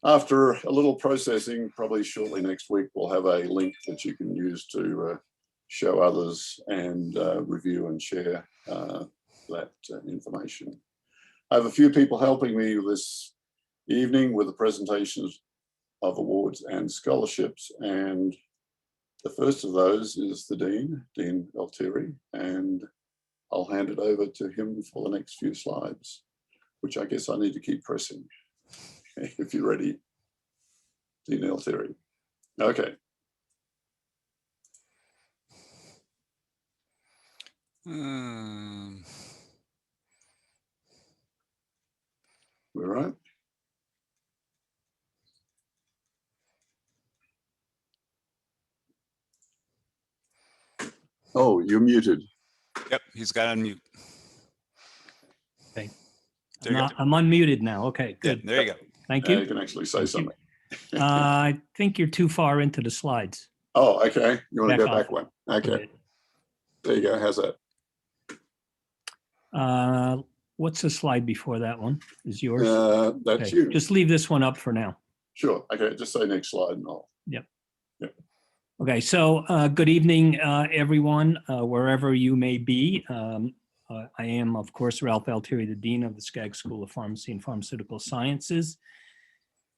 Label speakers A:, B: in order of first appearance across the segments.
A: After a little processing, probably shortly next week, we'll have a link that you can use to show others and review and share that information. I have a few people helping me this evening with the presentations of awards and scholarships, and the first of those is the Dean Altieri, and I'll hand it over to him for the next few slides, which I guess I need to keep pressing. If you're ready, Dean Altieri. Okay. We're right. Oh, you're muted.
B: Yep, he's got on mute.
C: Okay. I'm unmuted now. Okay, good.
B: Yeah, there you go.
C: Thank you.
A: You can actually say something.
C: I think you're too far into the slides.
A: Oh, okay. You want to go back one? Okay.
C: Okay.
A: There you go. How's that?
C: What's the slide before that one? Is yours?
A: That's
C: Okay.
A: you.
C: Just leave this one up for now.
A: Sure. Okay. Just say next slide and all.
C: Yep.
A: Yep.
C: Okay. So good evening, everyone, wherever you may be. I am, of course, Ralph Altieri, the Dean of the Skaggs School of Pharmacy and Pharmaceutical Sciences.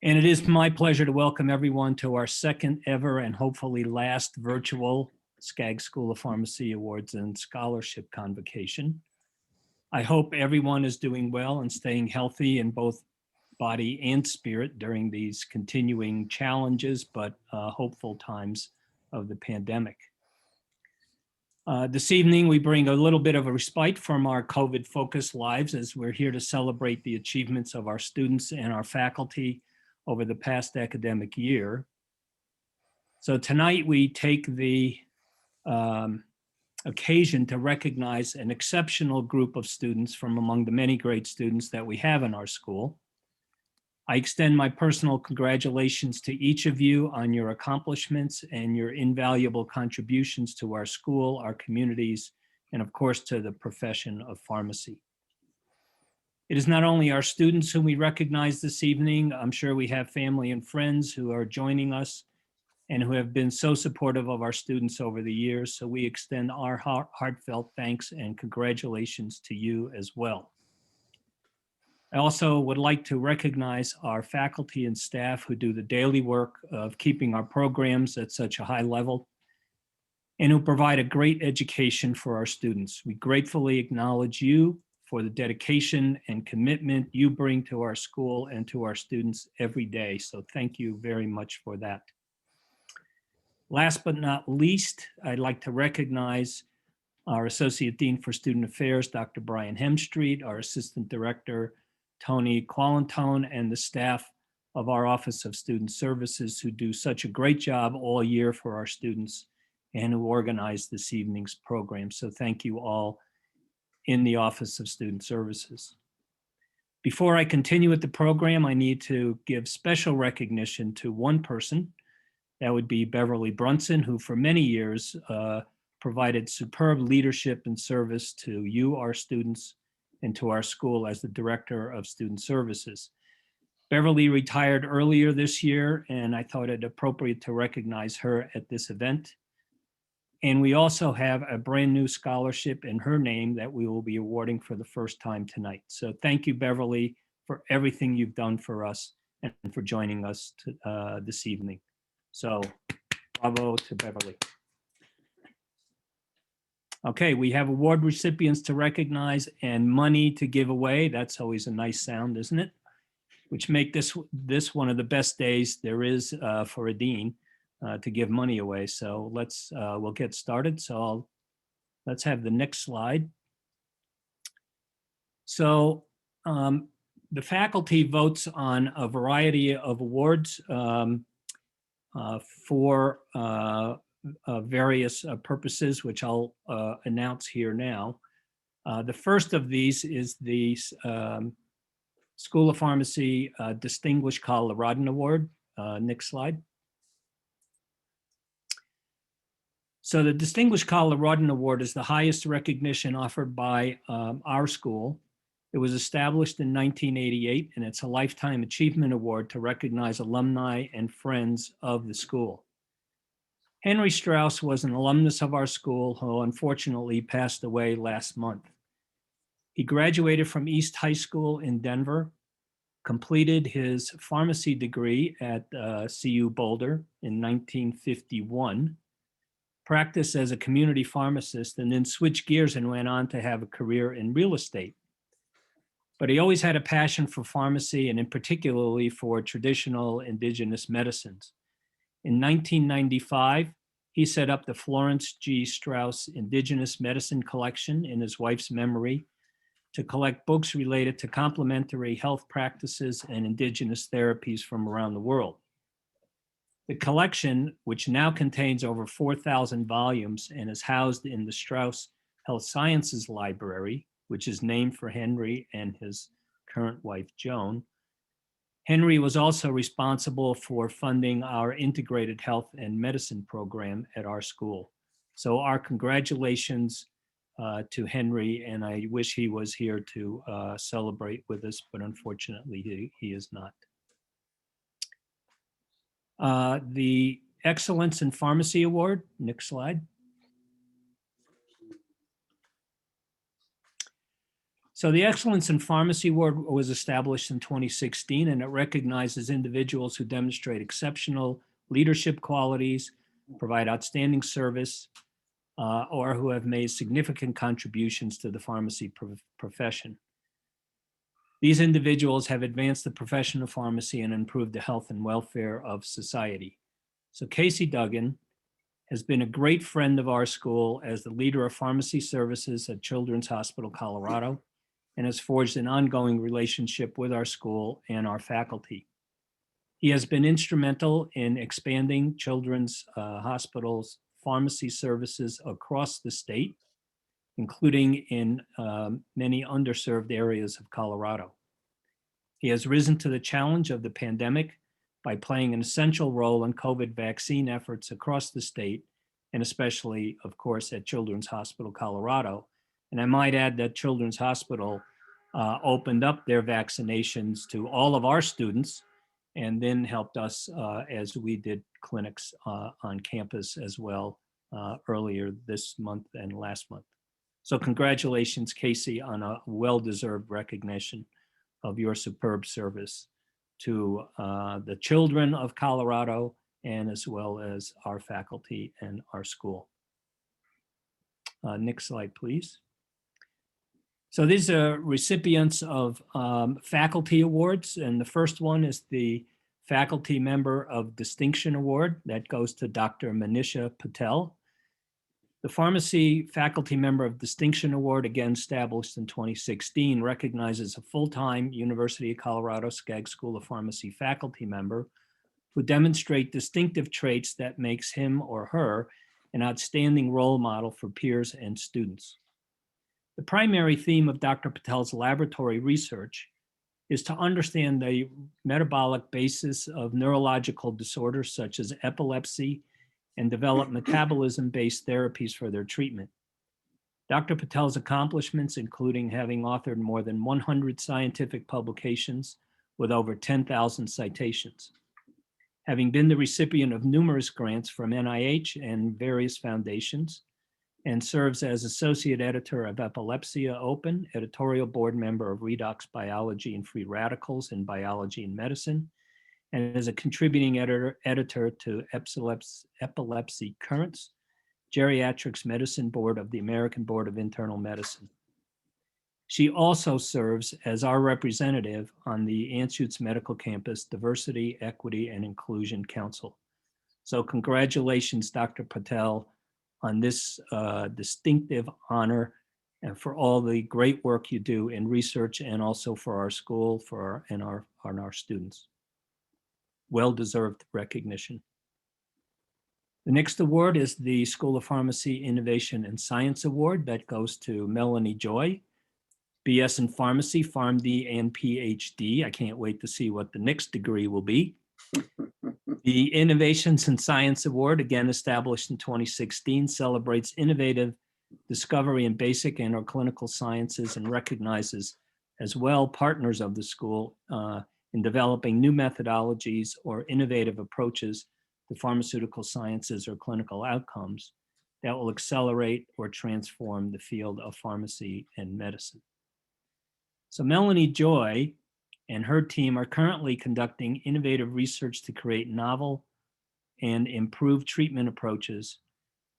C: And it is my pleasure to welcome everyone to our second ever and hopefully last virtual Skaggs School of Pharmacy Awards and Scholarship Convocation. I hope everyone is doing well and staying healthy in both body and spirit during these continuing challenges, but hopeful times of the pandemic. This evening, we bring a little bit of a respite from our COVID-focused lives as we're here to celebrate the achievements of our students and our faculty over the past academic year. So tonight, we take the occasion to recognize an exceptional group of students from among the many great students that we have in our school. I extend my personal congratulations to each of you on your accomplishments and your invaluable contributions to our school, our communities, and of course to the profession of pharmacy. It is not only our students whom we recognize this evening. I'm sure we have family and friends who are joining us and who have been so supportive of our students over the years. So we extend our heartfelt thanks and congratulations to you as well. I also would like to recognize our faculty and staff who do the daily work of keeping our programs at such a high level and who provide a great education for our students. We gratefully acknowledge you for the dedication and commitment you bring to our school and to our students every day. So thank you very much for that. Last but not least, I'd like to recognize our Associate Dean for Student Affairs, Dr. Brian Hemstreet, our Assistant Director, Tony Qualentone, and the staff of our Office of Student Services who do such a great job all year for our students and who organize this evening's program. So thank you all in the Office of Student Services. Before I continue with the program, I need to give special recognition to one person. That would be Beverly Brunson, who for many years provided superb leadership and service to you, our students, and to our school as the Director of Student Services. Beverly retired earlier this year, and I thought it appropriate to recognize her at this event. And we also have a brand new scholarship in her name that we will be awarding for the first time tonight. So thank you, Beverly, for everything you've done for us and for joining us this evening. So bravo to Beverly. Okay, we have award recipients to recognize and money to give away. That's always a nice sound, isn't it? Which make this one of the best days there is for a dean to give money away. So we'll get started. So let's have the next slide. So the faculty votes on a variety of awards for various purposes, which I'll announce here now. The first of these is the School of Pharmacy Distinguished Coloradan Award. Next slide. So the Distinguished Coloradan Award is the highest recognition offered by our school It was established in 1988, and it's a Lifetime Achievement Award to recognize alumni and friends of the school. Henry Strauss was an alumnus of our school who unfortunately passed away last month. He graduated from East High School in Denver, completed his pharmacy degree at CU Boulder in 1951, practiced as a community pharmacist, and then switched gears and went on to have a career in real estate. But he always had a passion for pharmacy and in particularly for traditional indigenous medicines. In 1995, he set up the Florence G. Strauss Indigenous Medicine Collection in his wife's memory to collect books related to complementary health practices and indigenous therapies from around the world. The collection, which now contains over 4,000 volumes and is housed in the Strauss Health Sciences Library, which is named for Henry and his current wife, Joan. Henry was also responsible for funding our integrated health and medicine program at our school. So our congratulations to Henry, and I wish he was here to celebrate with us, but unfortunately he is not. The Excellence in Pharmacy Award, next slide. So the Excellence in Pharmacy Award was established in 2016, and it recognizes individuals who demonstrate exceptional leadership qualities, provide outstanding service, or who have made significant contributions to the pharmacy profession. These individuals have advanced the profession of pharmacy and improved the health and welfare of society. So Casey Duggan has been a great friend of our school as the leader of pharmacy services at Children's Hospital Colorado, and has forged an ongoing relationship with our school and our faculty. He has been instrumental in expanding Children's Hospital's pharmacy services across the state, including in many underserved areas of Colorado. He has risen to the challenge of the pandemic by playing an essential role in COVID vaccine efforts across the state, and especially, of course, at Children's Hospital Colorado. And I might add that Children's Hospital opened up their vaccinations to all of our students and then helped us as we did clinics on campus as well earlier this month and last month. So congratulations, Casey, on a well-deserved recognition of your superb service to the children of Colorado and as well as our faculty and our school. Next slide, please. So these are recipients of faculty awards, and the first one is the Faculty Member of Distinction Award. That goes to Dr. Manisha Patel. The Pharmacy Faculty Member of Distinction Award, again established in 2016, recognizes a full-time University of Colorado Skaggs School of Pharmacy faculty member who demonstrate distinctive traits that makes him or her an outstanding role model for peers and students. The primary theme of Dr. Patel's laboratory research is to understand the metabolic basis of neurological disorders such as epilepsy and develop metabolism-based therapies for their treatment. Dr. Patel's accomplishments, including having authored more than 100 scientific publications with over 10,000 citations, having been the recipient of numerous grants from NIH and various foundations, and serves as Associate Editor of Epilepsia Open, Editorial Board Member of Redox Biology and Free Radicals in Biology and Medicine, and is a contributing editor to Epilepsy Currents, Geriatrics Medicine Board of the American Board of Internal Medicine. She also serves as our representative on the Anschutz Medical Campus Diversity, Equity, and Inclusion Council. So congratulations, Dr. Patel, on this distinctive honor and for all the great work you do in research and also for our school and our students. Well-deserved recognition. The next award is the School of Pharmacy Innovation and Science Award. That goes to Melanie Joy, BS in Pharmacy, Pharmd, and PhD. I can't wait to see what the next degree will be. The Innovations in Science Award, again established in 2016, celebrates innovative discovery in basic and or clinical sciences and recognizes as well partners of the school in developing new methodologies or innovative approaches to pharmaceutical sciences or clinical outcomes that will accelerate or transform the field of pharmacy and medicine. So Melanie Joy and her team are currently conducting innovative research to create novel and improved treatment approaches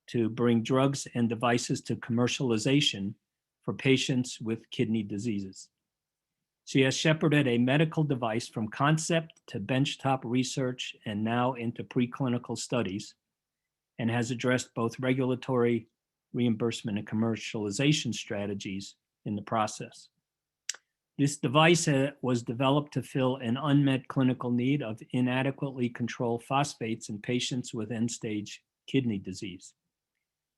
C: to bring drugs and devices to commercialization for patients with kidney diseases. She has shepherded a medical device from concept to benchtop research and now into preclinical studies, and has addressed both regulatory, reimbursement, and commercialization strategies in the process. This device was developed to fill an unmet clinical need of inadequately controlled phosphates in patients with end-stage kidney disease.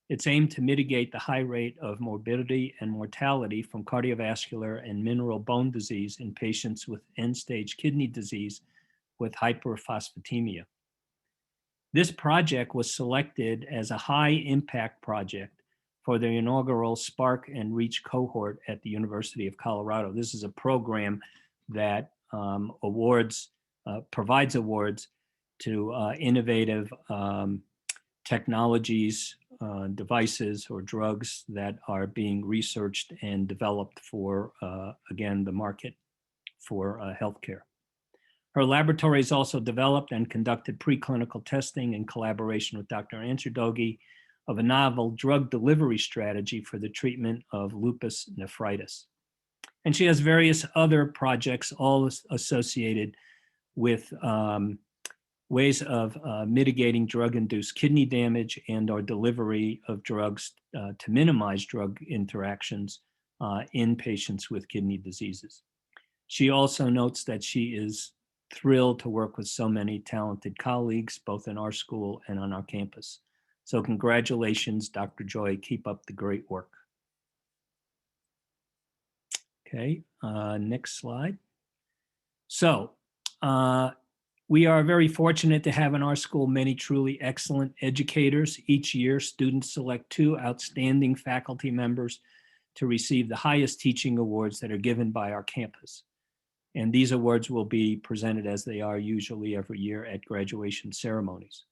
C: It's aimed to mitigate the high rate of morbidity and mortality from cardiovascular and mineral bone disease in patients with end-stage kidney disease with hyperphosphatemia. This project was selected as a high-impact project for the inaugural Spark and Reach cohort at the University of Colorado. This is a program that provides awards to innovative technologies, devices, or drugs that are being researched and developed for, again, the market for healthcare. Her laboratory has also developed and conducted preclinical testing in collaboration with Dr. Ansherdogi of a novel drug delivery strategy for the treatment of lupus nephritis. And she has various other projects, all associated with ways of mitigating drug-induced kidney damage and or delivery of drugs to minimize drug interactions in patients with kidney diseases. She also notes that she is thrilled to work with so many talented colleagues, both in our school and on our campus. So congratulations, Dr. Joy, keep up the great work. Okay, next slide. So we are very fortunate to have in our school many truly excellent educators. Each year, students select 2 outstanding faculty members to receive the highest teaching awards that are given by our campus. And these awards will be presented as they are usually every year at graduation ceremonies.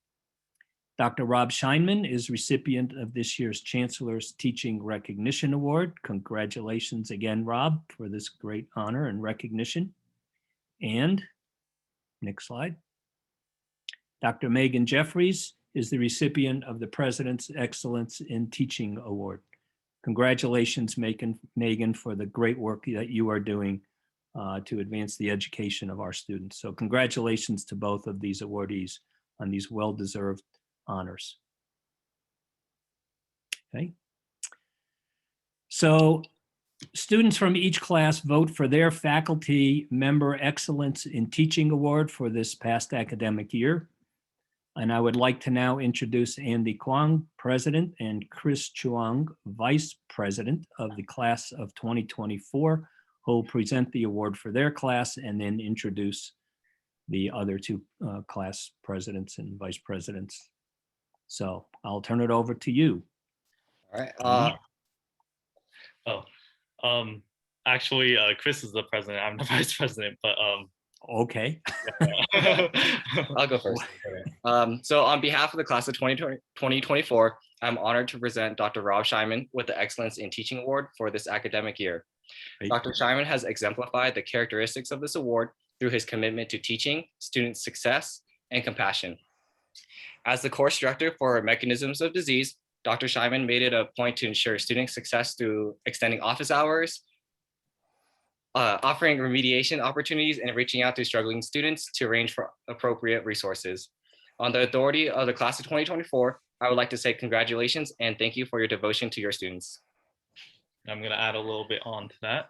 C: Dr. Rob Scheinman is recipient of this year's Chancellor's Teaching Recognition Award. Congratulations again, Rob, for this great honor and recognition. And next slide. Dr. Megan Jeffries is the recipient of the President's Excellence in Teaching Award. Congratulations, Megan, for the great work that you are doing to advance the education of our students. So congratulations to both of these awardees on these well-deserved honors. Okay. So students from each class vote for their Faculty Member Excellence in Teaching Award for this past academic year. And I would like to now introduce Andy Kwong, President, and Chris Chuang, Vice President of the class of 2024, who will present the award for their class and then introduce the other 2 class presidents and vice presidents. So I'll turn it over to you.
D: All right.
E: Actually, Chris is the president. I'm the vice president, but
C: Okay.
D: I'll go first. So on behalf of the class of 2024, I'm honored to present Dr. Rob Scheinman with the Excellence in Teaching Award for this academic year.
C: Great.
D: Dr. Scheinman has exemplified the characteristics of this award through his commitment to teaching, student success, and compassion. As the course director for Mechanisms of Disease, Dr. Scheinman made it a point to ensure student success through extending office hours, offering remediation opportunities, and reaching out to struggling students to arrange for appropriate resources. On the authority of the class of 2024, I would like to say congratulations and thank you for your devotion to your students.
E: I'm going to add a little bit on to that.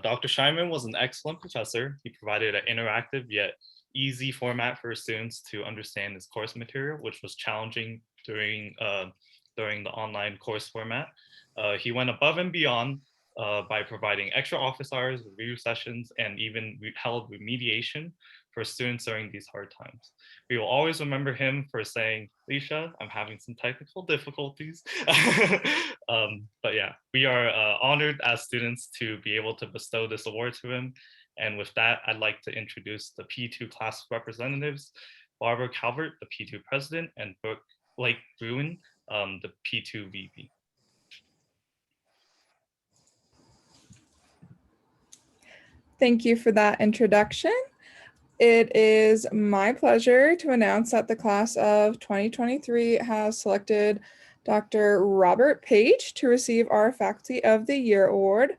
E: Dr. Scheinman was an excellent professor. He provided an interactive yet easy format for students to understand his course material, which was challenging during the online course format. He went above and beyond by providing extra office hours, review sessions, and even held remediation for students during these hard times. We will always remember him for saying, Leisha, I'm having some technical difficulties. But yeah, we are honored as students to be able to bestow this award to him. And with that, I'd like to introduce the P2 class representatives, Barbara Calvert, the P2 president, and Blake Bruin, the P2 VP.
F: Thank you for that introduction. It is my pleasure to announce that the class of 2023 has selected Dr. Robert Paige to receive our Faculty of the Year Award.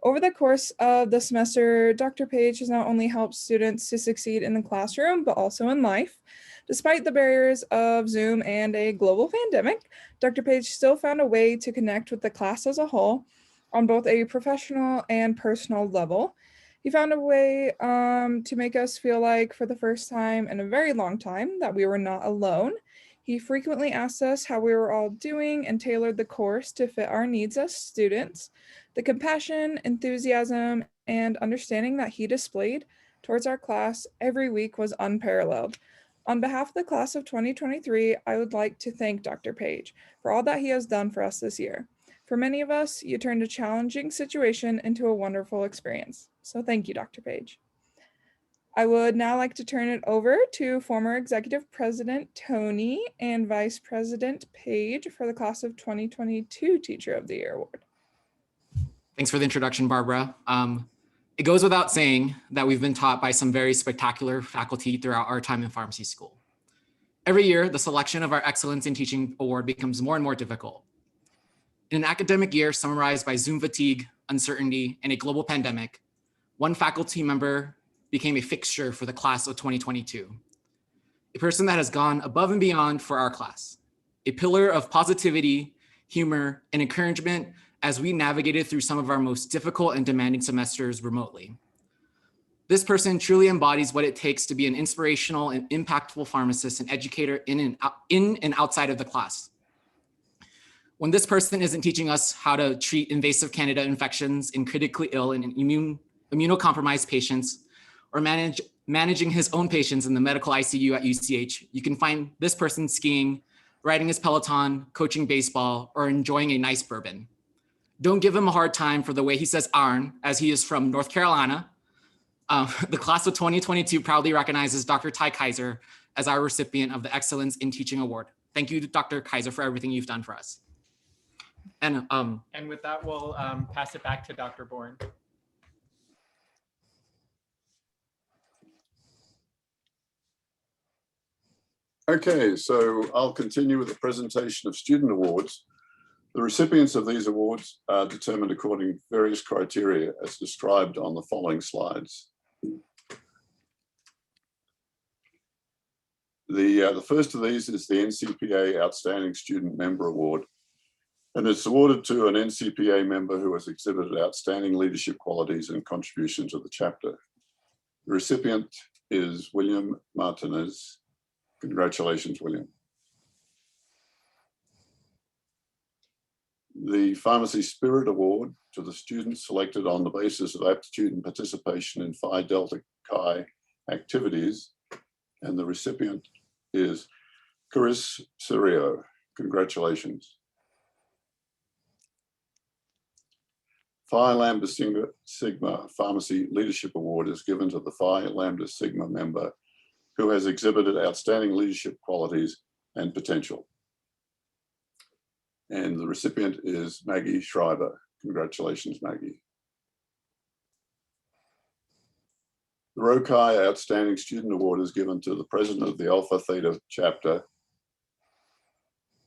F: Over the course of the semester, Dr. Paige has not only helped students to succeed in the classroom, but also in life. Despite the barriers of Zoom and a global pandemic, Dr. Paige still found a way to connect with the class as a whole on both a professional and personal level. He found a way to make us feel like, for the first time in a very long time, that we were not alone. He frequently asked us how we were all doing and tailored the course to fit our needs as students. The compassion, enthusiasm, and understanding that he displayed towards our class every week was unparalleled. On behalf of the class of 2023, I would like to thank Dr. Paige for all that he has done for us this year. For many of us, you turned a challenging situation into a wonderful experience. So thank you, Dr. Paige. I would now like to turn it over to former Executive President Tony and Vice President Paige for the class of 2022 Teacher of the Year Award.
G: Thanks for the introduction, Barbara. It goes without saying that we've been taught by some very spectacular faculty throughout our time in pharmacy school. Every year, the selection of our Excellence in Teaching Award becomes more and more difficult. In an academic year summarized by Zoom fatigue, uncertainty, and a global pandemic, one faculty member became a fixture for the class of 2022. A person that has gone above and beyond for our class, a pillar of positivity, humor, and encouragement as we navigated through some of our most difficult and demanding semesters remotely. This person truly embodies what it takes to be an inspirational and impactful pharmacist and educator in and outside of the class. When this person isn't teaching us how to treat invasive Candida infections in critically ill and immunocompromised patients, or managing his own patients in the medical ICU at UCH, you can find this person skiing, riding his Peloton, coaching baseball, or enjoying a nice bourbon. Don't give him a hard time for the way he says "arn," as he is from North Carolina. The class of 2022 proudly recognizes Dr. Ty Kaiser as our recipient of the Excellence in Teaching Award. Thank you, Dr. Kaiser, for everything you've done for us. And
H: with that, we'll pass it back to Dr. Bourne.
A: Okay, so I'll continue with the presentation of student awards. The recipients of these awards are determined according to various criteria as described on the following slides. The first of these is the Ncpa Outstanding Student Member Award, and it's awarded to an Ncpa member who has exhibited outstanding leadership qualities and contribution to the chapter. The recipient is William Martinez. Congratulations, William. The Pharmacy Spirit Award to the students selected on the basis of aptitude and participation in Phi Delta Chi activities, and the recipient is Chris Serio. Congratulations. Phi Lambda Sigma Pharmacy Leadership Award is given to the Phi Lambda Sigma member who has exhibited outstanding leadership qualities and potential. And the recipient is Maggie Schreiber. Congratulations, Maggie. The Rho Chi Outstanding Student Award is given to the president of the Alpha Theta chapter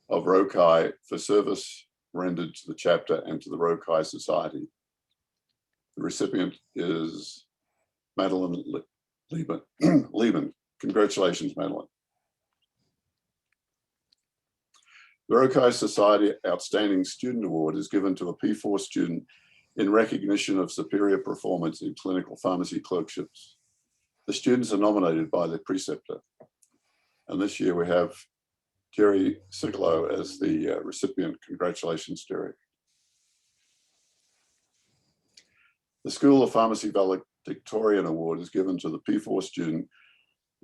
A: of Rho Chi for service rendered to the chapter and to the Rho Chi Society. The recipient is Madeline Lieben. Congratulations, Madeline. The Rho Chi Society Outstanding Student Award is given to a P4 student in recognition of superior performance in clinical pharmacy clerkships. The students are nominated by the preceptor. And this year we have Jerry Sigalo as the recipient. Congratulations, Jerry. The School of Pharmacy Valedictorian Award is given to the P4 student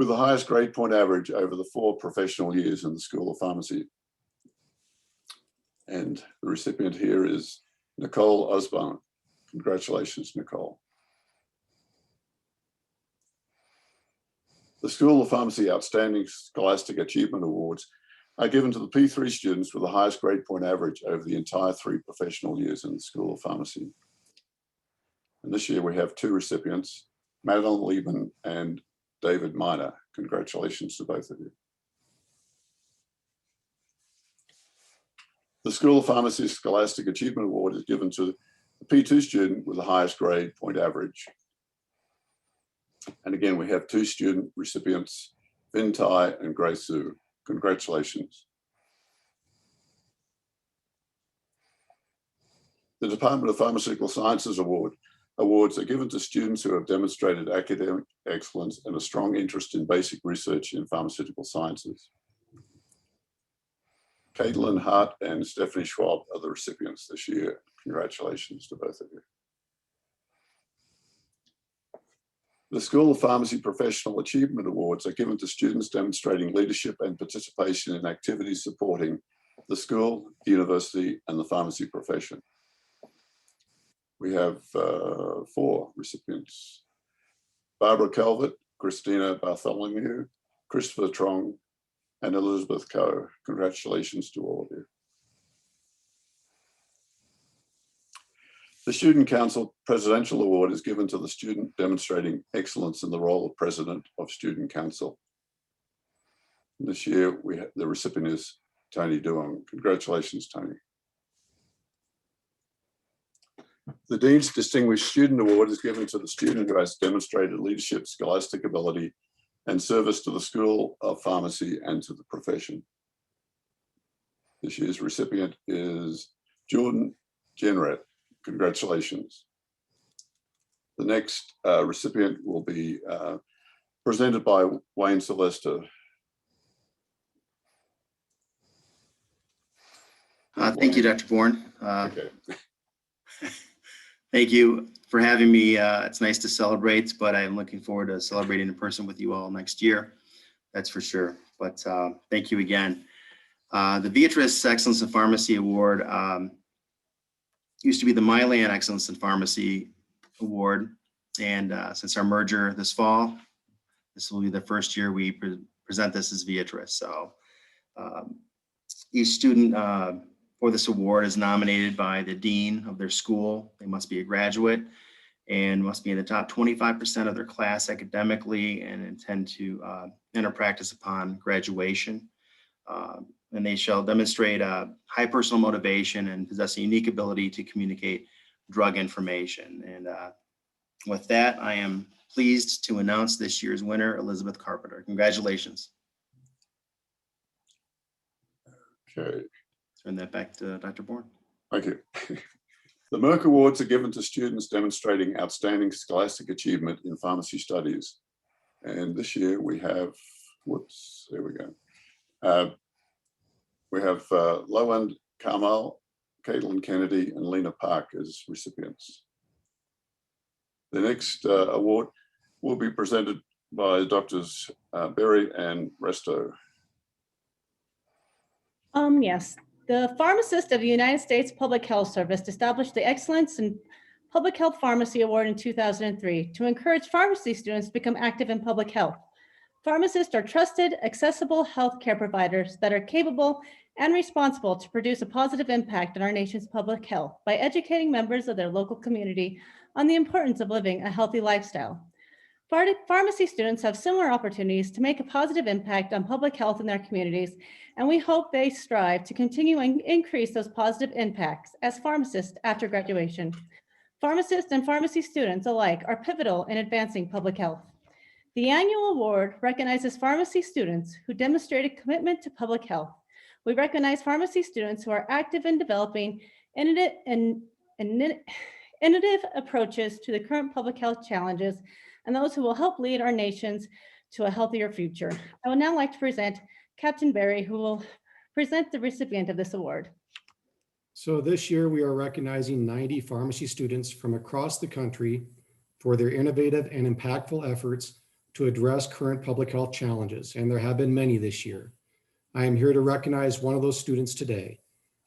A: with the highest grade point average over the 4 professional years in the School of Pharmacy. And the recipient here is Nicole Osborne. Congratulations, Nicole. The School of Pharmacy Outstanding Scholastic Achievement Awards are given to the P3 students with the highest grade point average over the entire 3 professional years in the School of Pharmacy. And this year we have 2 recipients, Madeline Lieben and David Miner. Congratulations to both of you. The School of Pharmacy Scholastic Achievement Award is given to the P2 student with the highest grade point average. And again, we have 2 student recipients, Vin Tai and Grace Sue. Congratulations. The Department of Pharmaceutical Sciences awards are given to students who have demonstrated academic excellence and a strong interest in basic research in pharmaceutical sciences. Caitlin Hart and Stephanie Schwab are the recipients this year. Congratulations to both of you. The School of Pharmacy Professional Achievement Awards are given to students demonstrating leadership and participation in activities supporting the school, the university, and the pharmacy profession. We have 4 recipients: Barbara Calvert, Christina Bartholomew, Christopher Trong, and Elizabeth Coe. Congratulations to all of you. The Student Council Presidential Award is given to the student demonstrating excellence in the role of President of Student Council. And this year, the recipient is Tony Duong. Congratulations, Tony. The Dean's Distinguished Student Award is given to the student who has demonstrated leadership, scholastic ability, and service to the School of Pharmacy and to the profession. This year's recipient is Jordan Jenrette. Congratulations. The next recipient will be presented by Wayne Sylvester.
I: Thank you, Dr. Bourne.
A: Okay.
I: Thank you for having me. It's nice to celebrate, but I'm looking forward to celebrating in person with you all next year. That's for sure. But thank you again. The Beatrice Excellence in Pharmacy Award used to be the Milan Excellence in Pharmacy Award. And since our merger this fall, this will be the first year we present this as Beatrice. So each student for this award is nominated by the dean of their school. They must be a graduate and must be in the top 25% of their class academically and intend to enter practice upon graduation. And they shall demonstrate high personal motivation and possess a unique ability to communicate drug information. And with that, I am pleased to announce this year's winner, Elizabeth Carpenter. Congratulations.
A: Okay.
I: Turn that back to Dr. Bourne.
A: Thank you. The Merc Awards are given to students demonstrating outstanding scholastic achievement in pharmacy studies. And this year we have, there we go. We have Lowen Kamal, Caitlin Kennedy, and Lena Park as recipients. The next award will be presented by Doctors Berry and Resto.
J: Yes, the Pharmacist of the United States Public Health Service established the Excellence in Public Health Pharmacy Award in 2003 to encourage pharmacy students to become active in public health. Pharmacists are trusted, accessible healthcare providers that are capable and responsible to produce a positive impact on our nation's public health by educating members of their local community on the importance of living a healthy lifestyle. Pharmacy students have similar opportunities to make a positive impact on public health in their communities, and we hope they strive to continue and increase those positive impacts as pharmacists after graduation. Pharmacists and pharmacy students alike are pivotal in advancing public health. The annual award recognizes pharmacy students who demonstrate a commitment to public health. We recognize pharmacy students who are active in developing innovative approaches to the current public health challenges and those who will help lead our nations to a healthier future. I would now like to present Captain Berry, who will present the recipient of this award.
K: So this year we are recognizing 90 pharmacy students from across the country for their innovative and impactful efforts to address current public health challenges, and there have been many this year. I am here to recognize one of those students today.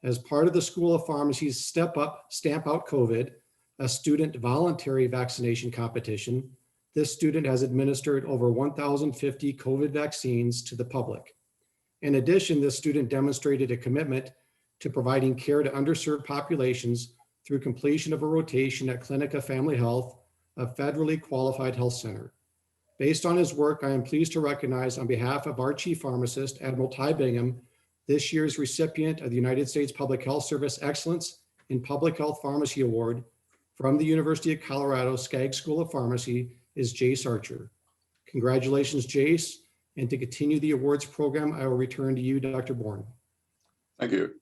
K: As part of the School of Pharmacy's Step Up, Stamp Out COVID, a student voluntary vaccination competition, this student has administered over 1,050 COVID vaccines to the public. In addition, this student demonstrated a commitment to providing care to underserved populations through completion of a rotation at Clinica Family Health, a federally qualified health center. Based on his work, I am pleased to recognize on behalf of our Chief Pharmacist, Admiral Ty Bingham, this year's recipient of the United States Public Health Service Excellence in Public Health Pharmacy Award from the University of Colorado Skaggs School of Pharmacy is Jace Archer. Congratulations, Jace. And to continue the awards program, I will return to you, Dr. Bourne.
A: Thank you.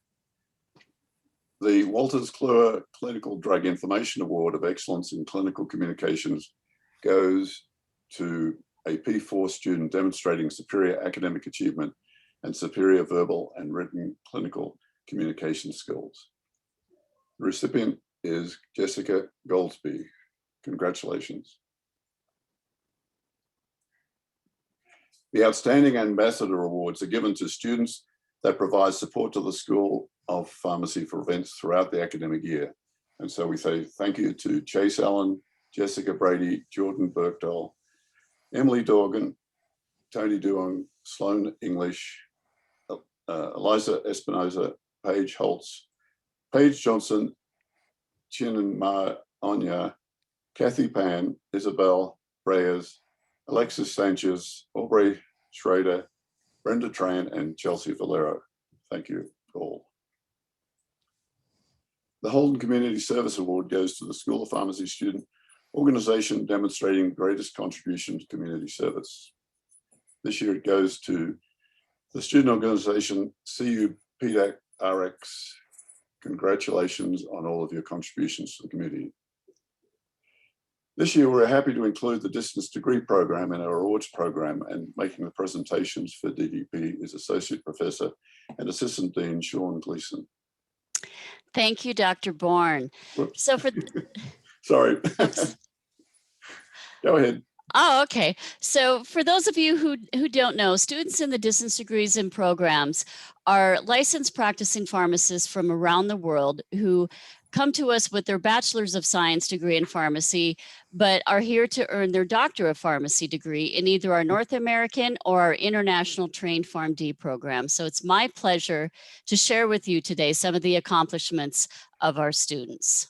A: The Walters Kluwer Clinical Drug Information Award of Excellence in Clinical Communications goes to a P4 student demonstrating superior academic achievement and superior verbal and written clinical communication skills. The recipient is Jessica Goldsby. Congratulations. The Outstanding Ambassador Awards are given to students that provide support to the School of Pharmacy for events throughout the academic year. And so we say thank you to Chase Allen, Jessica Brady, Jordan Birkdale, Emily Dorgan, Tony Duong, Sloan English, Eliza Espinoza, Paige Holtz, Paige Johnson, Chinan Ma Onya, Kathy Pan, Isabel Reyes, Alexis Sanchez, Aubrey Schrader, Brenda Tran, and Chelsea Valero. Thank you all. The Holden Community Service Award goes to the School of Pharmacy student organization demonstrating greatest contribution to community service. This year it goes to the student organization CU PDAC RX. Congratulations on all of your contributions to the community. This year, we're happy to include the distance degree program in our awards program, and making the presentations for DDP is Associate Professor and Assistant Dean Sean Gleason.
L: Thank you, Dr. Bourne.
A: Whoops.
L: So for
A: Sorry. Go ahead.
L: Oh, okay. So for those of you who don't know, students in the distance degrees and programs are licensed practicing pharmacists from around the world who come to us with their Bachelor's of Science degree in pharmacy, but are here to earn their Doctor of Pharmacy degree in either our North American or our International Trained Pharmd program. So it's my pleasure to share with you today some of the accomplishments of our students.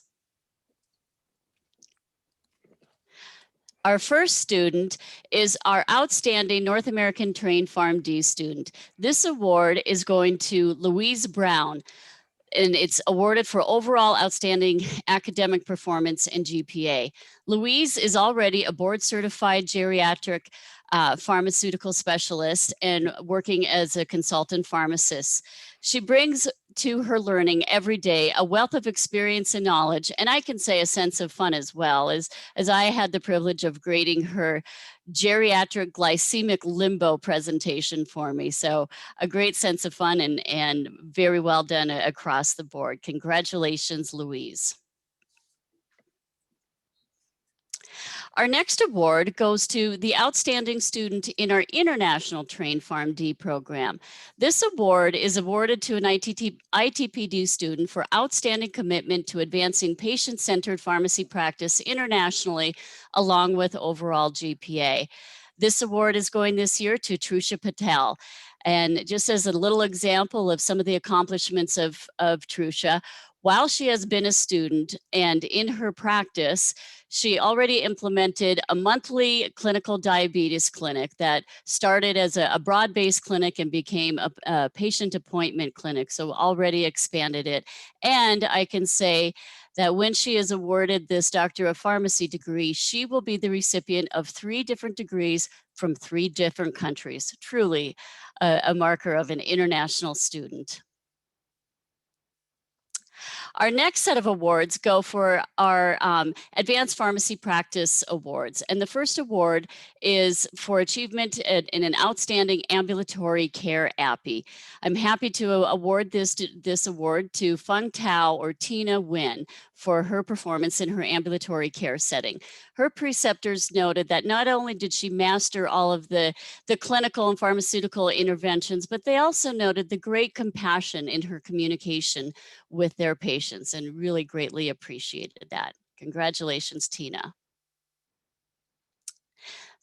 L: Our first student is our outstanding North American Trained PharmD student. This award is going to Louise Brown, and it's awarded for overall outstanding academic performance and GPA. Louise is already a board certified geriatric pharmaceutical specialist and working as a consultant pharmacist. She brings to her learning every day a wealth of experience and knowledge, and I can say a sense of fun as well, as I had the privilege of grading her geriatric glycemic limbo presentation for me. So a great sense of fun and very well done across the board. Congratulations, Louise. Our next award goes to the outstanding student in our International Trained PharmD program. This award is awarded to an ITPD student for outstanding commitment to advancing patient-centered pharmacy practice internationally, along with overall GPA. This award is going this year to Manisha Patel. And just as a little example of some of the accomplishments of Teresa, while she has been a student and in her practice, she already implemented a monthly clinical diabetes clinic that started as a broad-based clinic and became a patient appointment clinic, so already expanded it. And I can say that when she is awarded this Doctor of Pharmacy degree, she will be the recipient of 3 different degrees from 3 different countries. Truly a marker of an international student. Our next set of awards go for our Advanced Pharmacy Practice Awards. And the first award is for achievement in an outstanding ambulatory care appy. I'm happy to award this award to Feng Tao or Tina Nguyen for her performance in her ambulatory care setting. Her preceptors noted that not only did she master all of the clinical and pharmaceutical interventions, but they also noted the great compassion in her communication with their patients and really greatly appreciated that. Congratulations, Tina.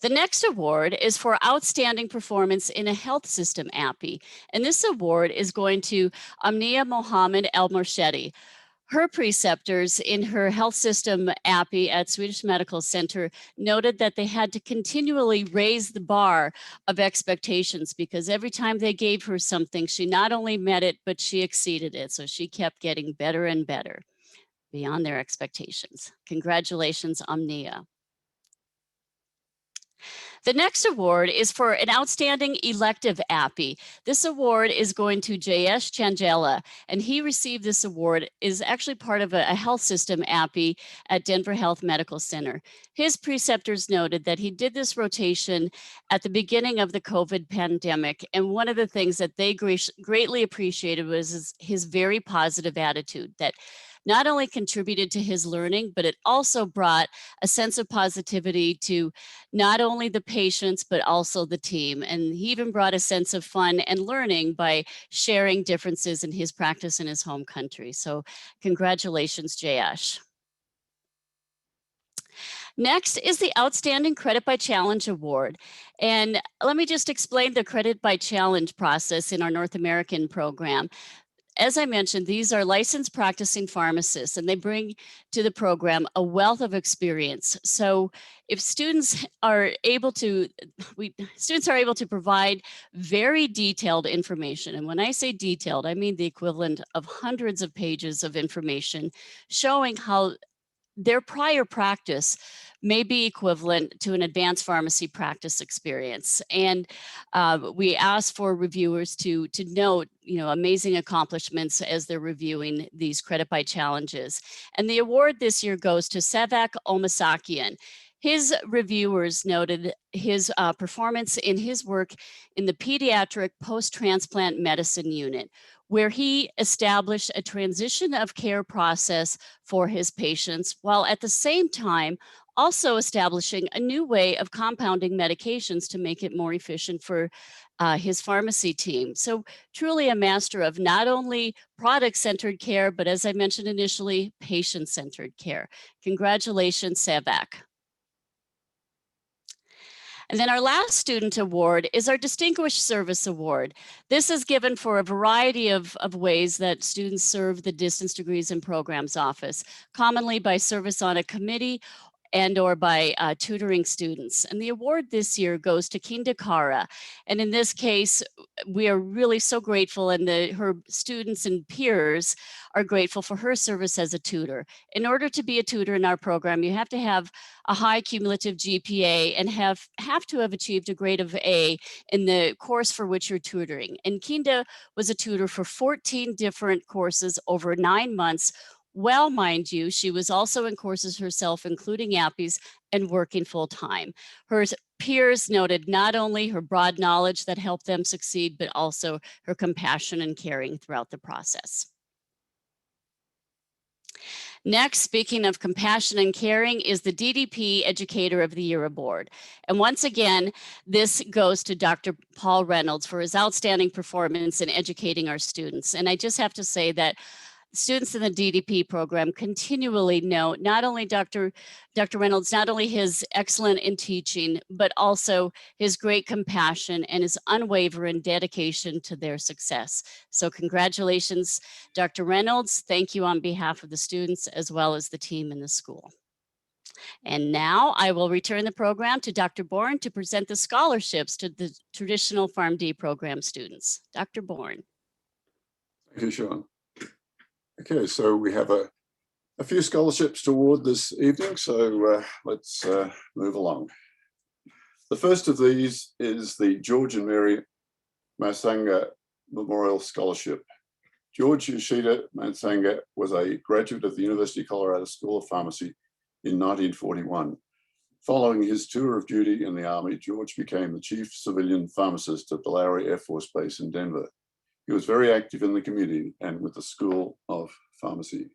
L: The next award is for outstanding performance in a health system appy. And this award is going to Amnia Mohammed El Morshedi. Her preceptors in her health system appy at Swedish Medical Center noted that they had to continually raise the bar of expectations because every time they gave her something, she not only met it, but she exceeded it. So she kept getting better and better beyond their expectations. Congratulations, Amnia. The next award is for an outstanding elective appy. This award is going to Jayesh Changela, and he received this award, is actually part of a health system appy at Denver Health Medical Center. His preceptors noted that he did this rotation at the beginning of the COVID pandemic, and one of the things that they greatly appreciated was his very positive attitude that not only contributed to his learning, but it also brought a sense of positivity to not only the patients, but also the team. And he even brought a sense of fun and learning by sharing differences in his practice in his home country. So congratulations, Jayesh. Next is the Outstanding Credit by Challenge Award. And let me just explain the Credit by Challenge process in our North American program. As I mentioned, these are licensed practicing pharmacists, and they bring to the program a wealth of experience. So if students are able to provide very detailed information. And when I say detailed, I mean the equivalent of hundreds of pages of information showing how their prior practice may be equivalent to an advanced pharmacy practice experience. And we ask for reviewers to note, amazing accomplishments as they're reviewing these credit by challenges. And the award this year goes to Sevak Omasakian. His reviewers noted his performance in his work in the pediatric post-transplant medicine unit, where he established a transition of care process for his patients, while at the same time also establishing a new way of compounding medications to make it more efficient for his pharmacy team. So truly a master of not only product-centered care, but as I mentioned initially, patient-centered care. Congratulations, Sevak. And then our last student award is our Distinguished Service Award. This is given for a variety of ways that students serve the Distance Degrees and Programs Office, commonly by service on a committee and or by tutoring students. And the award this year goes to Kinda Kara. And in this case, we are really so grateful, and her students and peers are grateful for her service as a tutor. In order to be a tutor in our program, you have to have a high cumulative GPA and have to have achieved a grade of A in the course for which you're tutoring. And Kinda was a tutor for 14 different courses over 9 months. Well, mind you, she was also in courses herself, including appies, and working full time. Her peers noted not only her broad knowledge that helped them succeed, but also her compassion and caring throughout the process. Next, speaking of compassion and caring, is the Ddp Educator of the Year Award. And once again, this goes to Dr. Paul Reynolds for his outstanding performance in educating our students. And I just have to say that students in the DDP program continually know not only Dr. Reynolds, not only his excellent in teaching, but also his great compassion and his unwavering dedication to their success. So congratulations, Dr. Reynolds. Thank you on behalf of the students as well as the team in the school. And now I will return the program to Dr. Bourne to present the scholarships to the traditional Pharmd program students. Dr. Bourne.
A: Thank you, Sean. Okay, so we have a few scholarships to award this evening, so let's move along. The first of these is the George and Mary Masanga Memorial Scholarship. George Yoshida Masanga was a graduate of the University of Colorado School of Pharmacy in 1941. Following his tour of duty in the Army, George became the chief civilian pharmacist at the Lowry Air Force Base in Denver. He was very active in the community and with the School of Pharmacy.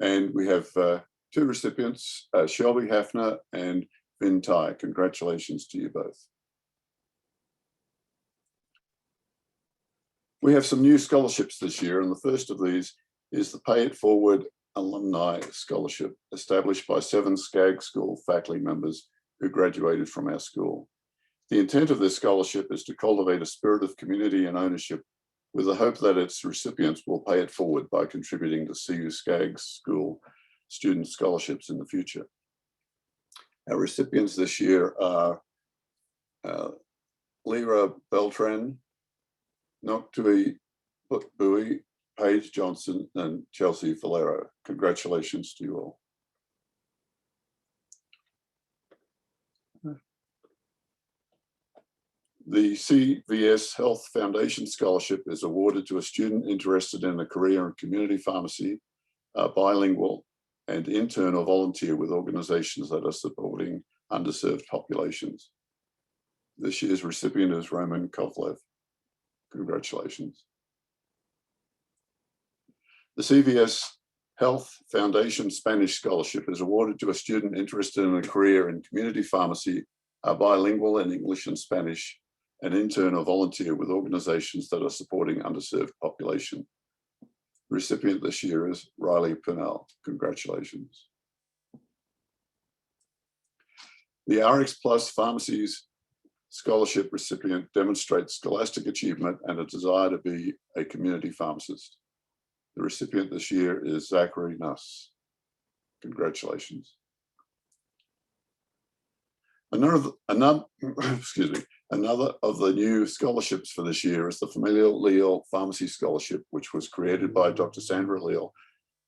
A: And we have two recipients, Shelby Hafner and Vin Tai. Congratulations to you both. We have some new scholarships this year, and the first of these is the Pay It Forward Alumni Scholarship, established by 7 Skaggs School faculty members who graduated from our school. The intent of this scholarship is to cultivate a spirit of community and ownership with the hope that its recipients will pay it forward by contributing to CU Skaggs School student scholarships in the future. Our recipients this year are Lyra Beltran, Ncpa Bowie, Paige Johnson, and Chelsea Valero. Congratulations to you all. The CVS Health Foundation Scholarship is awarded to a student interested in a career in community pharmacy, bilingual, and intern or volunteer with organizations that are supporting underserved populations. This year's recipient is Roman Kovlev. Congratulations. The CVS Health Foundation Spanish Scholarship is awarded to a student interested in a career in community pharmacy, bilingual in English and Spanish, an intern or volunteer with organizations that are supporting underserved population. The recipient this year is Riley Purnell. Congratulations. The RX Plus Pharmacies Scholarship recipient demonstrates scholastic achievement and a desire to be a community pharmacist. The recipient this year is Zachary Nuss. Congratulations. Another of the new scholarships for this year is the Familia Leal Pharmacy Scholarship, which was created by Dr. Sandra Leal,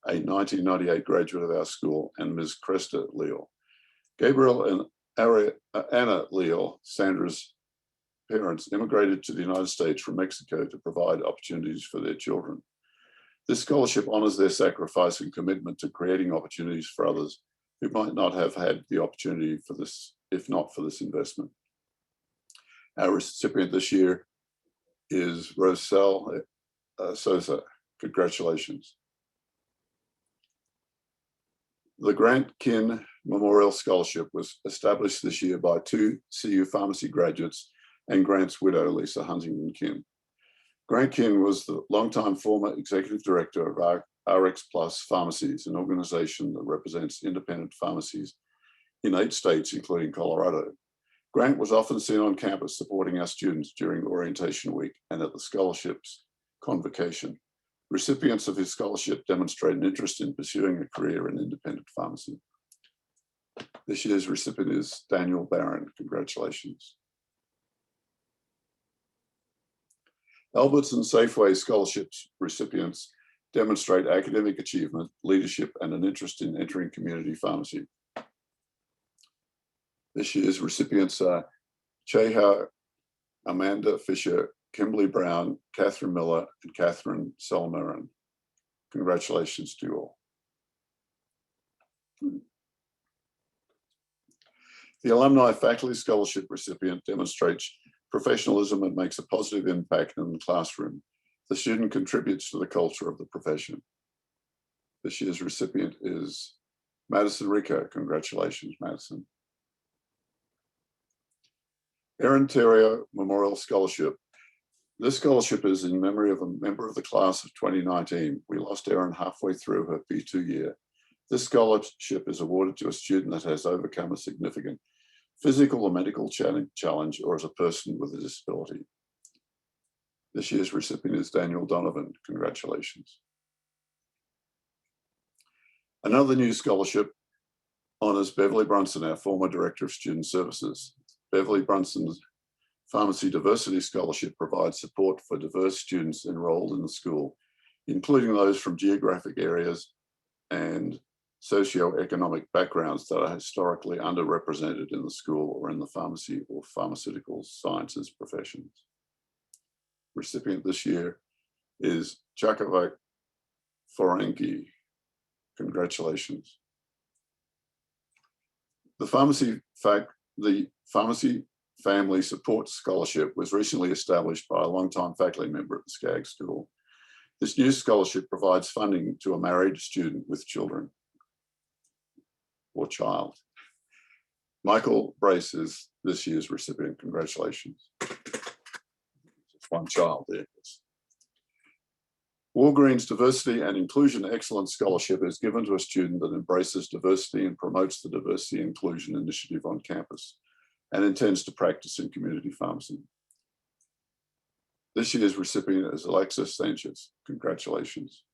A: a 1998 graduate of our school, and Ms. Cresta Leal. Gabriel and Anna Leal, Sandra's parents, immigrated to the United States from Mexico to provide opportunities for their children. This scholarship honors their sacrifice and commitment to creating opportunities for others who might not have had the opportunity for this, if not for this investment. Our recipient this year is Roselle Sosa. Congratulations. The Grant Kin Memorial Scholarship was established this year by 2 CU pharmacy graduates and Grant's widow, Lisa Huntington Kin. Grant Kin was the longtime former executive director of RX Plus Pharmacies, an organization that represents independent pharmacies in 8 states, including Colorado. Grant was often seen on campus supporting our students during orientation week and at the scholarships convocation. Recipients of his scholarship demonstrate an interest in pursuing a career in independent pharmacy. This year's recipient is Daniel Barron. Congratulations. Albertson Safeway Scholarships recipients demonstrate academic achievement, leadership, and an interest in entering community pharmacy. This year's recipients are Cheha Amanda Fisher, Kimberly Brown, Catherine Miller, and Catherine Solmarin. Congratulations to you all. The Alumni Faculty Scholarship recipient demonstrates professionalism and makes a positive impact in the classroom. The student contributes to the culture of the profession. This year's recipient is Madison Rico. Congratulations, Madison. Erin Terrio Memorial Scholarship. This scholarship is in memory of a member of the class of 2019. We lost Erin halfway through her P2 year. This scholarship is awarded to a student that has overcome a significant physical or medical challenge or as a person with a disability. This year's recipient is Daniel Donovan. Congratulations. Another new scholarship honors Beverly Brunson, our former Director of Student Services. Beverly Brunson's Pharmacy Diversity Scholarship provides support for diverse students enrolled in the school, including those from geographic areas and socioeconomic backgrounds that are historically underrepresented in the school or in the pharmacy or pharmaceutical sciences professions. Recipient this year is Jakovac Forenki. Congratulations. The Pharmacy Family Support Scholarship was recently established by a longtime faculty member at the Skaggs School. This new scholarship provides funding to a married student with children or child. Michael Brace is this year's recipient. Congratulations. Just one child there. Walgreens Diversity and Inclusion Excellence Scholarship is given to a student that embraces diversity and promotes the diversity and inclusion initiative on campus and intends to practice in community pharmacy. This year's recipient is Alexis Sanchez. Congratulations.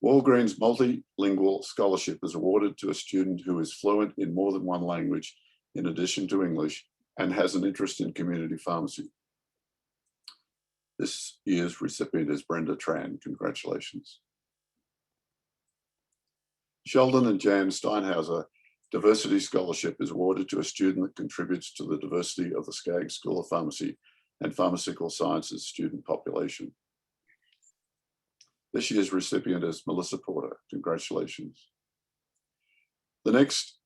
A: Walgreens Multilingual Scholarship is awarded to a student who is fluent in more than one language in addition to English and has an interest in community pharmacy. This year's recipient is Brenda Tran. Congratulations. Sheldon and Jan Steinhauser Diversity Scholarship is awarded to a student that contributes to the diversity of the Skaggs School of Pharmacy and Pharmaceutical Sciences student population. This year's recipient is Melissa Porter. Congratulations. The next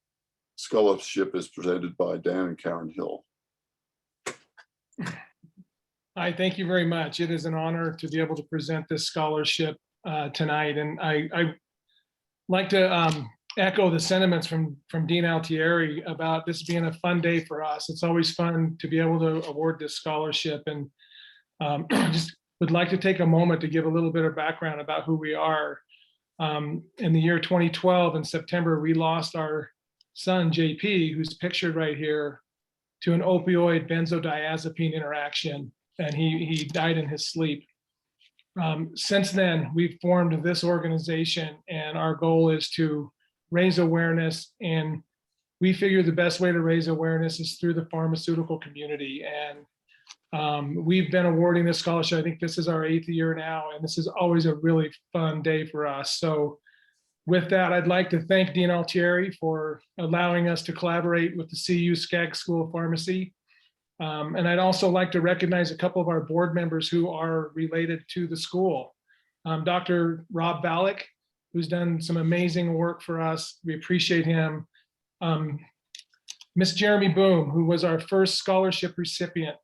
A: scholarship is presented by Dan and Karen Hill.
M: Hi, thank you very much. It is an honor to be able to present this scholarship tonight. And I like to echo the sentiments from Dean Altieri about this being a fun day for us. It's always fun to be able to award this scholarship, and just would like to take a moment to give a little bit of background about who we are. In the year 2012, in September, we lost our son, JP, who's pictured right here, to an opioid benzodiazepine interaction, and he died in his sleep. Since then, we've formed this organization, and our goal is to raise awareness, and we figure the best way to raise awareness is through the pharmaceutical community. And we've been awarding this scholarship. I think this is our 8th year now, and this is always a really fun day for us. So with that, I'd like to thank Dean Altieri for allowing us to collaborate with the CU Skaggs School of Pharmacy. And I'd also like to recognize a couple of our board members who are related to the school. Dr. Rob Ballack, who's done some amazing work for us. We appreciate him. Miss Jeremy Boom, who was our first scholarship recipient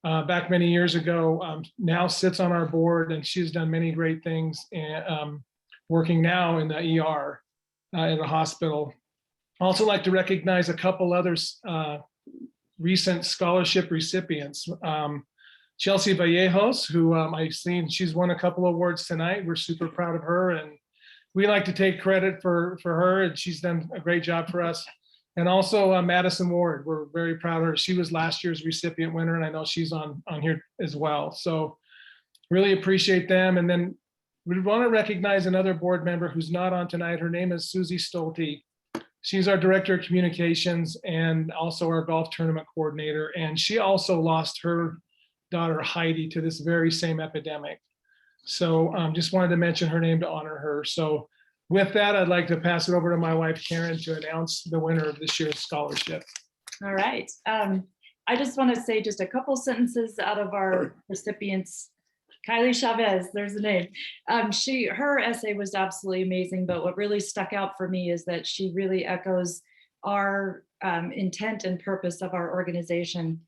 M: back many years ago, now sits on our board, and she's done many great things, working now in the ER in the hospital. I also like to recognize a couple others recent scholarship recipients. Chelsea Vallejos, who I've seen, she's won a couple awards tonight. We're super proud of her, and we like to take credit for her, and she's done a great job for us. And also Madison Ward, we're very proud of her. She was last year's recipient winner, and I know she's on here as well. So really appreciate them. And then we want to recognize another board member who's not on tonight. Her name is Susie Stolte. She's our director of communications and also our golf tournament coordinator. And she also lost her daughter Heidi to this very same epidemic. So just wanted to mention her name to honor her. So with that, I'd like to pass it over to my wife, Karen, to announce the winner of this year's scholarship.
N: All right. I just want to say just a couple sentences out of our recipients. Kylie Chavez, there's the name. Her essay was absolutely amazing, but what really stuck out for me is that she really echoes our intent and purpose of our organization.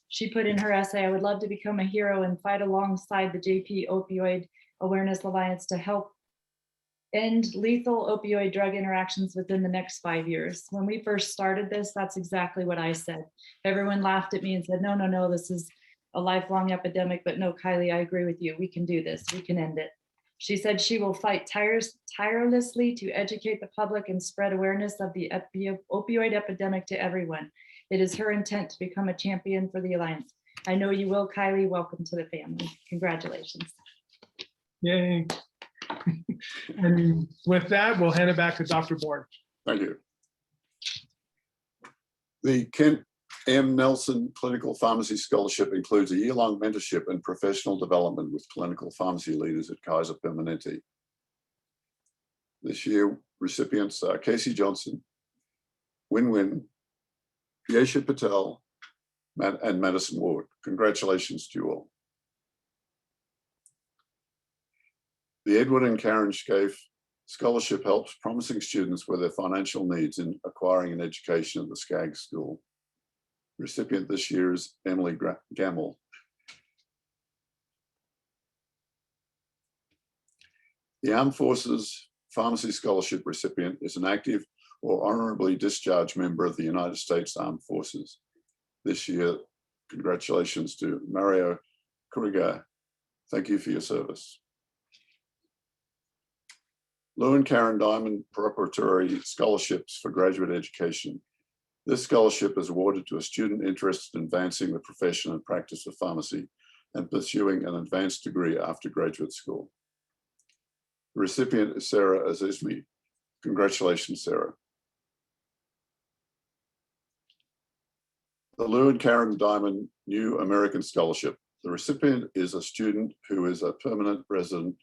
N: She put in her essay, I would love to become a hero and fight alongside the Ddp Opioid Awareness Alliance to help end lethal opioid drug interactions within the next 5 years. When we first started this, that's exactly what I said. Everyone laughed at me and said, no, this is a lifelong epidemic, but no, Kylie, I agree with you. We can do this, we can end it. She said she will fight tirelessly to educate the public and spread awareness of the opioid epidemic to everyone. It is her intent to become a champion for the Alliance. I know you will, Kylie. Welcome to the family. Congratulations.
M: Yay. And with that, we'll hand it back to Dr. Bourne.
A: Thank you. The Kent M. Nelson Clinical Pharmacy Scholarship includes a year-long mentorship and professional development with clinical pharmacy leaders at Kaiser Permanente. This year, recipients are Casey Johnson, Win-Win, Manisha Patel, and Madison Ward. Congratulations to you all. The Edward and Karen Scaife Scholarship helps promising students with their financial needs in acquiring an education at the Skaggs School. Recipient this year is Emily Gamble. The Armed Forces Pharmacy Scholarship recipient is an active or honorably discharged member of the United States Armed Forces. This year, congratulations to Mario Kuriga. Thank you for your service. Lou and Karen Diamond Preparatory Scholarships for Graduate Education. This scholarship is awarded to a student interested in advancing the profession and practice of pharmacy and pursuing an advanced degree after graduate school. The recipient is Sarah Azizmi. Congratulations, Sarah. The Lou and Karen Diamond New American Scholarship. The recipient is a student who is a permanent resident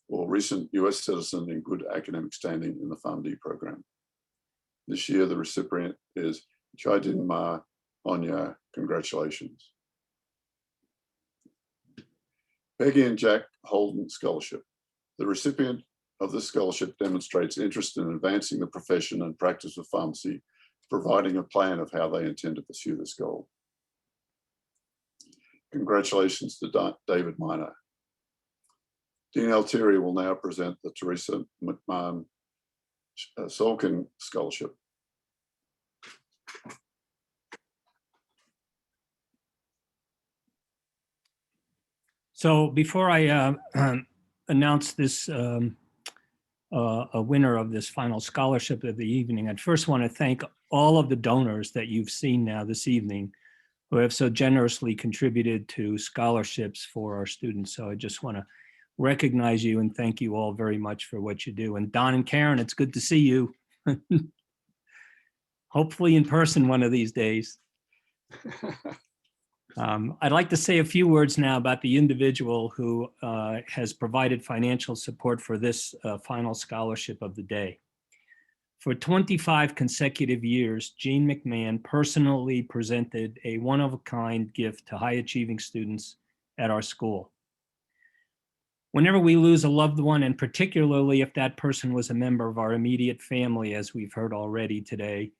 A: or recent US citizen in good academic standing in the Pharmd program. This year, the recipient is Chaidin Ma Onya. Congratulations. Peggy and Jack Holden Scholarship. The recipient of this scholarship demonstrates interest in advancing the profession and practice of pharmacy, providing a plan of how they intend to pursue this goal. Congratulations to David Miner. Dean Altieri will now present the Teresa Mcmahon Salkin Scholarship.
C: So before I announce this a winner of this final scholarship of the evening, I'd first want to thank all of the donors that you've seen now this evening who have so generously contributed to scholarships for our students. So I just want to recognize you and thank you all very much for what you do. And Don and Karen, it's good to see you. Hopefully in person one of these days. I'd like to say a few words now about the individual who has provided financial support for this final scholarship of the day. For 25 consecutive years, Jean McMahon personally presented a one-of-a-kind gift to high-achieving students at our school. Whenever we lose a loved one, and particularly if that person was a member of our immediate family, as we've heard already today,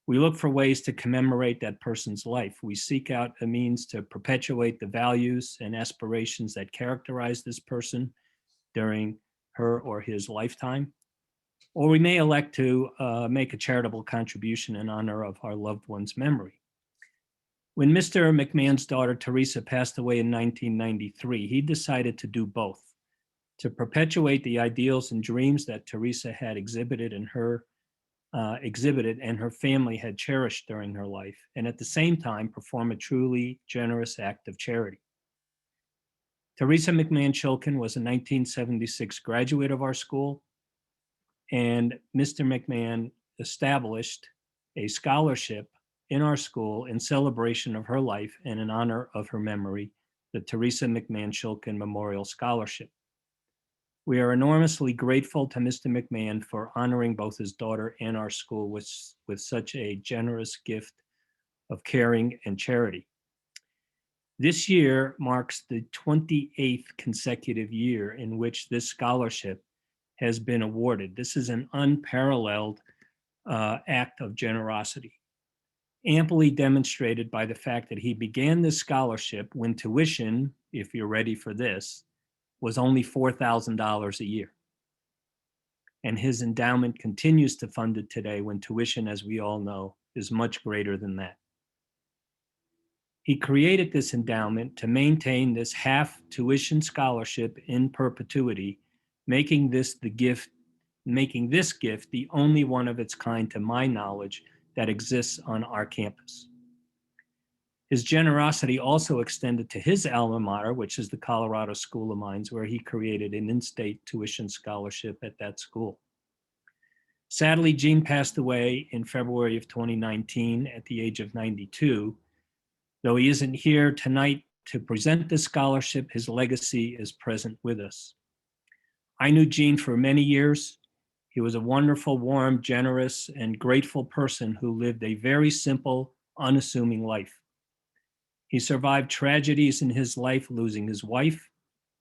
C: we look for ways to commemorate that person's life. We seek out a means to perpetuate the values and aspirations that characterize this person during her or his lifetime. Or we may elect to make a charitable contribution in honor of our loved one's memory. When Mr. McMahon's daughter, Teresa, passed away in 1993, he decided to do both, to perpetuate the ideals and dreams that Teresa had exhibited and her family had cherished during her life, and at the same time perform a truly generous act of charity. Theresa McMahon Shulkin was a 1976 graduate of our school, and Mr. McMahon established a scholarship in our school in celebration of her life and in honor of her memory, the Theresa McMahon Shulkin Memorial Scholarship. We are enormously grateful to Mr. McMahon for honoring both his daughter and our school with such a generous gift of caring and charity. This year marks the 28th consecutive year in which this scholarship has been awarded. This is an unparalleled act of generosity, amply demonstrated by the fact that he began this scholarship when tuition, if you're ready for this, was only $4,000 a year. And his endowment continues to fund it today when tuition, as we all know, is much greater than that. He created this endowment to maintain this half tuition scholarship in perpetuity, making this gift the only one of its kind, to my knowledge, that exists on our campus. His generosity also extended to his alma mater, which is the Colorado School of Mines, where he created an in-state tuition scholarship at that school. Sadly, Jean passed away in February of 2019 at the age of 92. Though he isn't here tonight to present this scholarship, his legacy is present with us. I knew Jean for many years. He was a wonderful, warm, generous, and grateful person who lived a very simple, unassuming life. He survived tragedies in his life, losing his wife,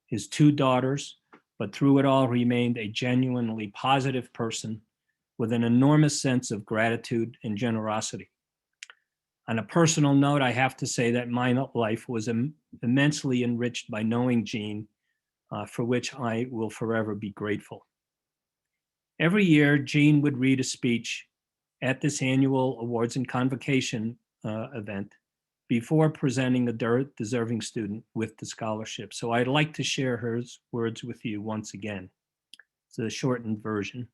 C: his 2 daughters, but through it all remained a genuinely positive person with an enormous sense of gratitude and generosity. On a personal note, I have to say that my life was immensely enriched by knowing Gene, for which I will forever be grateful. Every year, Gene would read a speech at this annual awards and convocation event before presenting a deserving student with the scholarship. So I'd like to share her words with you once again. It's a shortened version.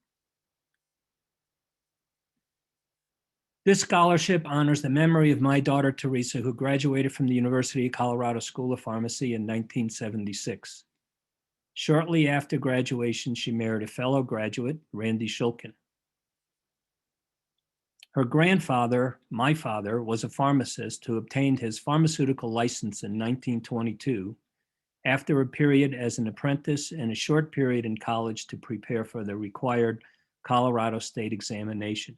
C: This scholarship honors the memory of my daughter, Teresa, who graduated from the University of Colorado School of Pharmacy in 1976. Shortly after graduation, she married a fellow graduate, Randy Shulkin. Her grandfather, my father, was a pharmacist who obtained his pharmaceutical license in 1922 after a period as an apprentice and a short period in college to prepare for the required Colorado state examination.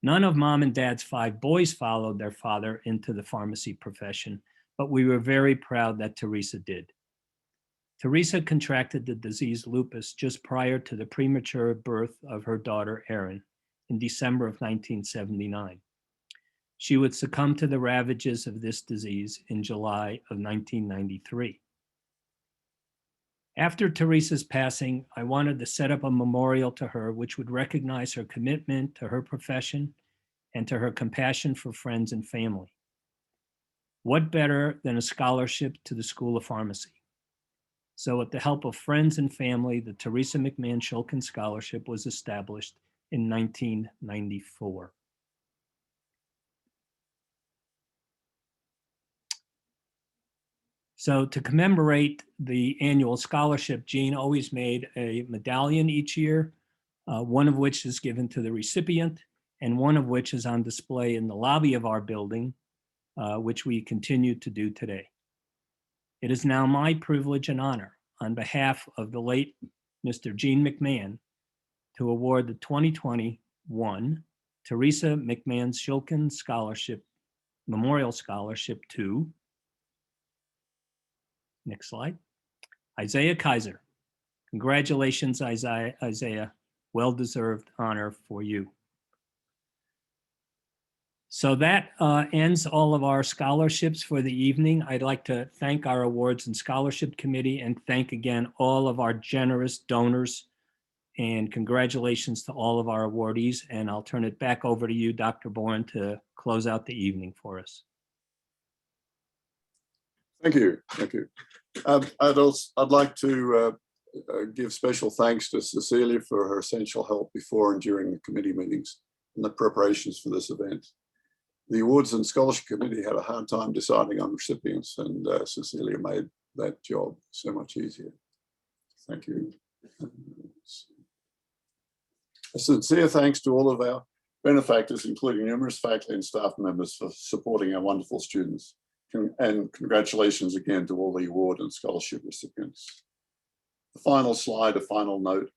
C: None of Mom and Dad's 5 boys followed their father into the pharmacy profession, but we were very proud that Teresa did. Teresa contracted the disease lupus just prior to the premature birth of her daughter, Erin, in December of 1979. She would succumb to the ravages of this disease in July of 1993. After Teresa's passing, I wanted to set up a memorial to her which would recognize her commitment to her profession and to her compassion for friends and family. What better than a scholarship to the School of Pharmacy? So with the help of friends and family, the Theresa McMahon Shulkin Scholarship was established in 1994. So to commemorate the annual scholarship, Gene always made a medallion each year, one of which is given to the recipient and one of which is on display in the lobby of our building, which we continue to do today. It is now my privilege and honor on behalf of the late Mr. Gene McMahon to award the 2021 Theresa McMahon Shulkin Scholarship, Memorial Scholarship to, next slide, Isaiah Kaiser. Congratulations, Isaiah. Well-deserved honor for you. So that ends all of our scholarships for the evening. I'd like to thank our awards and scholarship committee and thank again all of our generous donors, and congratulations to all of our awardees. And I'll turn it back over to you, Dr. Bourne, to close out the evening for us.
A: Thank you. Thank you. I'd like to give special thanks to Cecilia for her essential help before and during the committee meetings and the preparations for this event. The Awards and Scholarship Committee had a hard time deciding on recipients, and Cecilia made that job so much easier. Thank you. A sincere thanks to all of our benefactors, including numerous faculty and staff members, for supporting our wonderful students. And congratulations again to all the award and scholarship recipients. The final slide, a final note.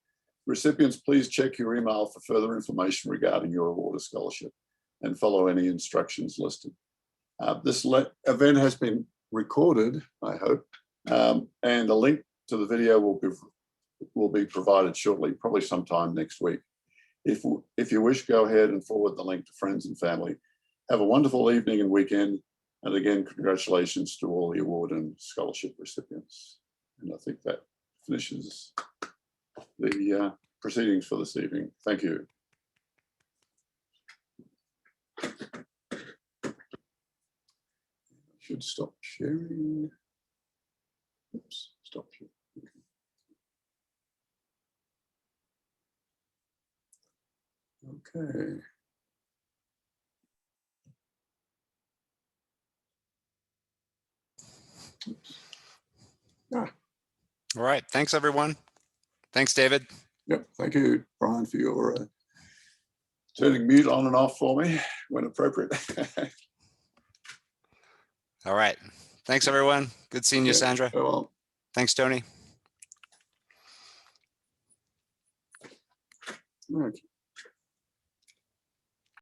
A: Recipients, please check your email for further information regarding your award or scholarship and follow any instructions listed. This event has been recorded, I hope, and a link to the video will be provided shortly, probably sometime next week. If you wish, go ahead and forward the link to friends and family. Have a wonderful evening and weekend. And again, congratulations to all the award and scholarship recipients. And I think that finishes the proceedings for this evening. Thank you. Should stop sharing. Oops, stop sharing. Okay.
B: All right. Thanks, everyone. Thanks, David.
A: Yep. Thank you, Brian, for your turning mute on and off for me when appropriate.
B: All right. Thanks, everyone. Good seeing you, Sandra.
A: Well,
B: thanks, Tony.
A: okay.